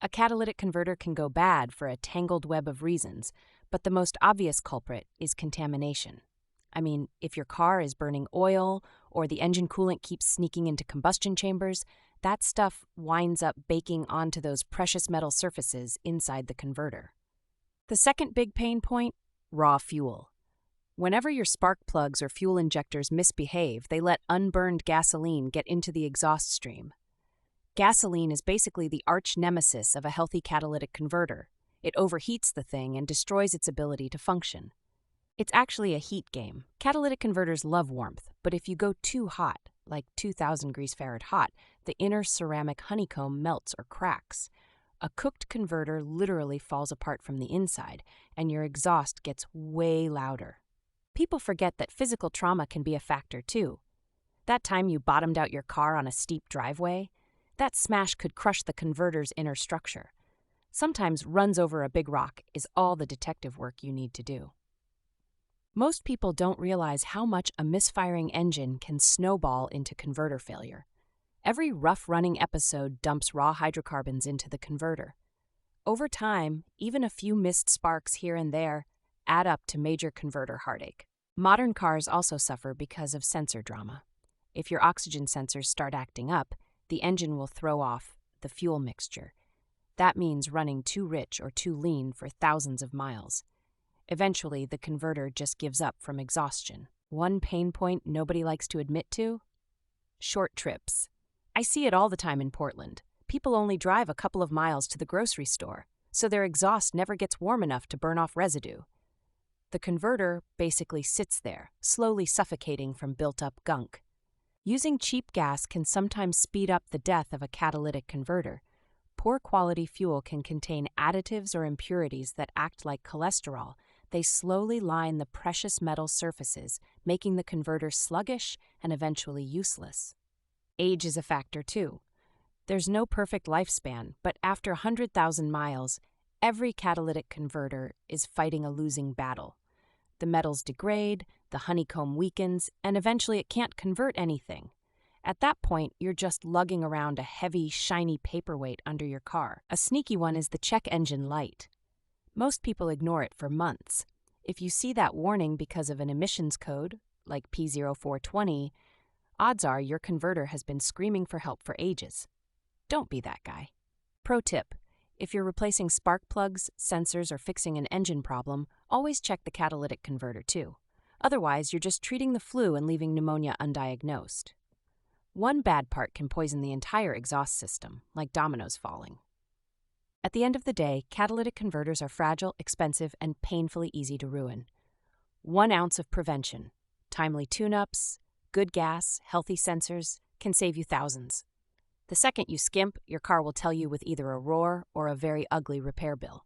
A catalytic converter can go bad for a tangled web of reasons, but the most obvious culprit is contamination. I mean, if your car is burning oil or the engine coolant keeps sneaking into combustion chambers, that stuff winds up baking onto those precious metal surfaces inside the converter. The second big pain point: raw fuel. Whenever your spark plugs or fuel injectors misbehave, they let unburned gasoline get into the exhaust stream. Gasoline is basically the arch nemesis of a healthy catalytic converter. It overheats the thing and destroys its ability to function. It's actually a heat game. Catalytic converters love warmth, but if you go too hot, like 2000 degrees Fahrenheit hot, the inner ceramic honeycomb melts or cracks. A cooked converter literally falls apart from the inside, and your exhaust gets way louder. People forget that physical trauma can be a factor too. That time you bottomed out your car on a steep driveway, that smash could crush the converter's inner structure. Sometimes runs over a big rock is all the detective work you need to do. Most people don't realize how much a misfiring engine can snowball into converter failure. Every rough-running episode dumps raw hydrocarbons into the converter. Over time, even a few missed sparks here and there add up to major converter heartache. Modern cars also suffer because of sensor drama. If your oxygen sensors start acting up, the engine will throw off the fuel mixture. That means running too rich or too lean for thousands of miles. Eventually, the converter just gives up from exhaustion. One pain point nobody likes to admit to? Short trips. I see it all the time in Portland. People only drive a couple of miles to the grocery store, so their exhaust never gets warm enough to burn off residue. The converter basically sits there, slowly suffocating from built-up gunk. Using cheap gas can sometimes speed up the death of a catalytic converter. Poor quality fuel can contain additives or impurities that act like cholesterol. They slowly line the precious metal surfaces, making the converter sluggish and eventually useless. Age is a factor too. There's no perfect lifespan, but after 100,000 miles, every catalytic converter is fighting a losing battle. The metals degrade, the honeycomb weakens, and eventually it can't convert anything. At that point, you're just lugging around a heavy, shiny paperweight under your car. A sneaky one is the check engine light. Most people ignore it for months. If you see that warning because of an emissions code, like P0420, odds are your converter has been screaming for help for ages. Don't be that guy. Pro tip: if you're replacing spark plugs, sensors, or fixing an engine problem, always check the catalytic converter too. Otherwise, you're just treating the flu and leaving pneumonia undiagnosed. One bad part can poison the entire exhaust system, like dominoes falling. At the end of the day, catalytic converters are fragile, expensive, and painfully easy to ruin. 1 ounce of prevention, timely tune-ups, good gas, healthy sensors can save you thousands. The second you skimp, your car will tell you with either a roar or a very ugly repair bill.